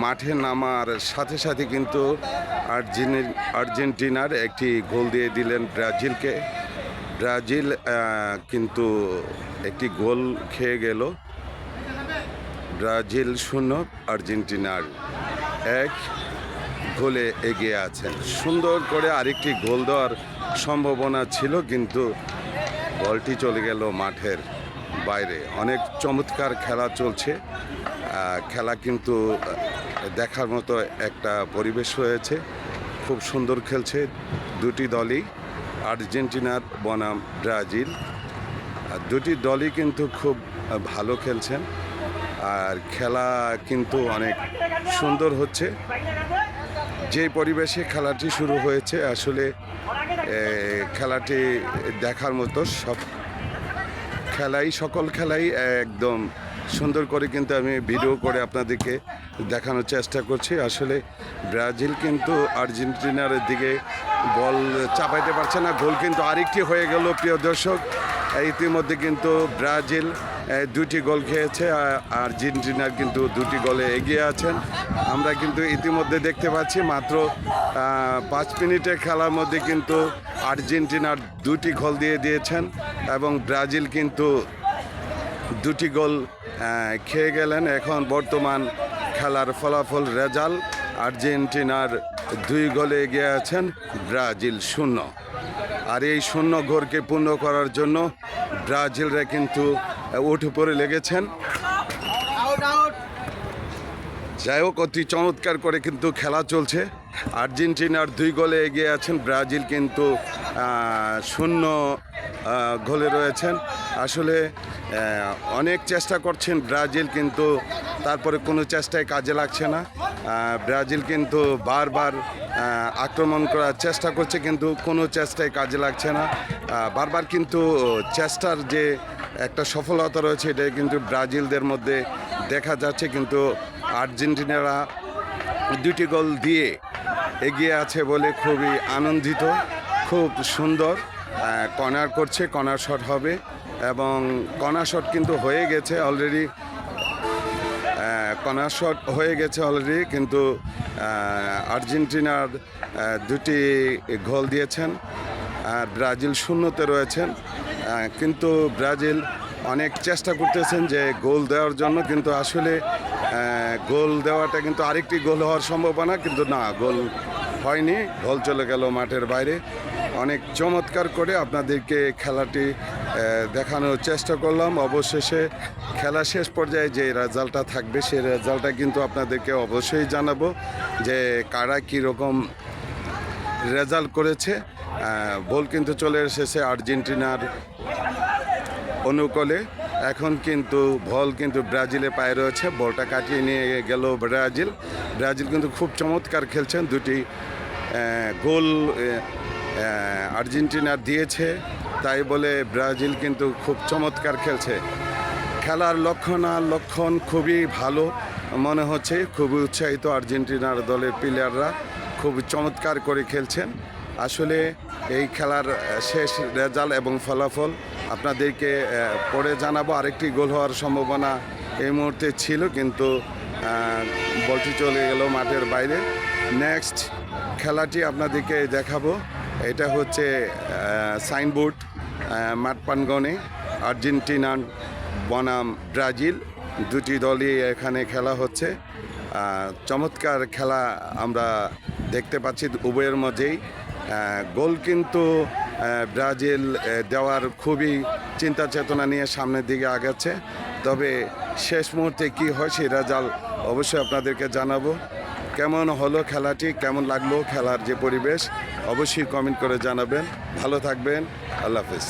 মাঠে নামার সাথে সাথে কিন্তু আর্জেন্টিনার একটি গোল দিয়ে দিলেন ব্রাজিলকে। ব্রাজিল কিন্তু একটি গোল খেয়ে গেল। ব্রাজিল 0, আর্জেন্টিনার 1 গোলে এগিয়ে আছেন। সুন্দর করে আরেকটি গোল দেওয়ার সম্ভাবনা ছিল, কিন্তু বলটি চলে গেল মাঠের বাইরে। অনেক চমৎকার খেলা চলছে। খেলা কিন্তু দেখার মতো একটা পরিবেশ হয়েছে। খুব সুন্দর খেলছে দুটি দলই, আর্জেন্টিনার বনাম ব্রাজিল। দুটি দলই কিন্তু খুব ভালো খেলছেন, আর খেলা কিন্তু অনেক সুন্দর হচ্ছে। যে পরিবেশে খেলাটি শুরু হয়েছে, আসলে খেলাটি দেখার মতো। সকল খেলাই একদম সুন্দর করে কিন্তু আমি ভিডিও করে আপনাদেরকে দেখানোর চেষ্টা করছি। আসলে ব্রাজিল কিন্তু আর্জেন্টিনার দিকে বল চাপাইতে পারছে না। গোল কিন্তু আরেকটি হয়ে গেল প্রিয় দর্শক। ইতিমধ্যে কিন্তু ব্রাজিল 2টি গোল খেয়েছে, আর্জেন্টিনার কিন্তু 2টি গোলে এগিয়ে আছেন। আমরা কিন্তু ইতিমধ্যে দেখতে পাচ্ছি মাত্র 5 মিনিটের খেলার মধ্যে কিন্তু আর্জেন্টিনার 2টি গোল দিয়ে দিয়েছেন, এবং ব্রাজিল কিন্তু 2টি গোল খেয়ে গেলেন। এখন বর্তমান খেলার ফলাফল রেজাল্ট, আর্জেন্টিনার 2 গোলে এগিয়ে আছেন, ব্রাজিল 0। আর এই 0 ঘরকে পূর্ণ করার জন্য ব্রাজিলরা কিন্তু উঠে পড়ে লেগেছেন। যাই হোক, অতি চমৎকার করে কিন্তু খেলা চলছে। আর্জেন্টিনার 2 গোলে এগিয়ে আছেন, ব্রাজিল কিন্তু 0 গোলে রয়েছেন। আসলে অনেক চেষ্টা করছেন ব্রাজিল, কিন্তু তারপরে কোনো চেষ্টায় কাজে লাগছে না। ব্রাজিল কিন্তু বারবার আক্রমণ করার চেষ্টা করছে, কিন্তু কোনো চেষ্টায় কাজে লাগছে না। বারবার কিন্তু চেষ্টার যে একটা সফলতা রয়েছে, এটা কিন্তু ব্রাজিলদের মধ্যে দেখা যাচ্ছে। কিন্তু আর্জেন্টিনারা 2টি গোল দিয়ে এগিয়ে আছে বলে খুবই আনন্দিত। খুব সুন্দর কর্নার করছে, কর্নার শট হবে, এবং কর্নার শট কিন্তু হয়ে গেছে অলরেডি। কর্নার শট হয়ে গেছে অলরেডি, কিন্তু আর্জেন্টিনার 2টি গোল দিয়েছেন, আর ব্রাজিল 0-তে রয়েছেন। কিন্তু ব্রাজিল অনেক চেষ্টা করতেছেন যে গোল দেওয়ার জন্য, কিন্তু আসলে গোল দেওয়াটা কিন্তু আরেকটি গোল হওয়ার সম্ভাবনা, কিন্তু না, গোল হয়নি। গোল চলে গেল মাঠের বাইরে। অনেক চমৎকার করে আপনাদেরকে খেলাটি দেখানোর চেষ্টা করলাম। অবশেষে খেলা শেষ পর্যায়ে যে রেজাল্টটা থাকবে, সেই রেজাল্টটা কিন্তু আপনাদেরকে অবশ্যই জানাবো যে কারা কীরকম রেজাল্ট করেছে। বল কিন্তু চলে এসেছে আর্জেন্টিনার অনুকূলে। এখন কিন্তু বল কিন্তু ব্রাজিলের পায়ে রয়েছে, বলটা কাটিয়ে নিয়ে গেল ব্রাজিল। ব্রাজিল কিন্তু খুব চমৎকার খেলছেন। 2টি গোল আর্জেন্টিনা দিয়েছে, তাই বলে ব্রাজিল কিন্তু খুব চমৎকার খেলছে। খেলার লক্ষণ খুবই ভালো মনে হচ্ছে। খুবই উৎসাহিত আর্জেন্টিনার দলের প্লেয়াররা, খুব চমৎকার করে খেলছেন। আসলে এই খেলার শেষ রেজাল্ট এবং ফলাফল আপনাদেরকে পরে জানাবো। আরেকটি গোল হওয়ার সম্ভাবনা এই মুহূর্তে ছিল, কিন্তু বলটি চলে গেল মাঠের বাইরে। নেক্সট খেলাটি আপনাদেরকে দেখাবো। এটা হচ্ছে সাইনবোর্ড মাঠ প্রাঙ্গণে, আর্জেন্টিনা বনাম ব্রাজিল। 2টি দলই এখানে খেলা হচ্ছে। চমৎকার খেলা আমরা দেখতে পাচ্ছি উভয়ের মধ্যেই। গোল কিন্তু ব্রাজিল দেওয়ার খুবই চিন্তা চেতনা নিয়ে সামনের দিকে আগাচ্ছে। তবে শেষ মুহূর্তে কি হয় সেই রেজাল্ট অবশ্যই আপনাদেরকে জানাবো। কেমন হলো খেলাটি, কেমন লাগলো খেলার যে পরিবেশ, অবশ্যই কমেন্ট করে জানাবেন। ভালো থাকবেন, আল্লাহ হাফেজ।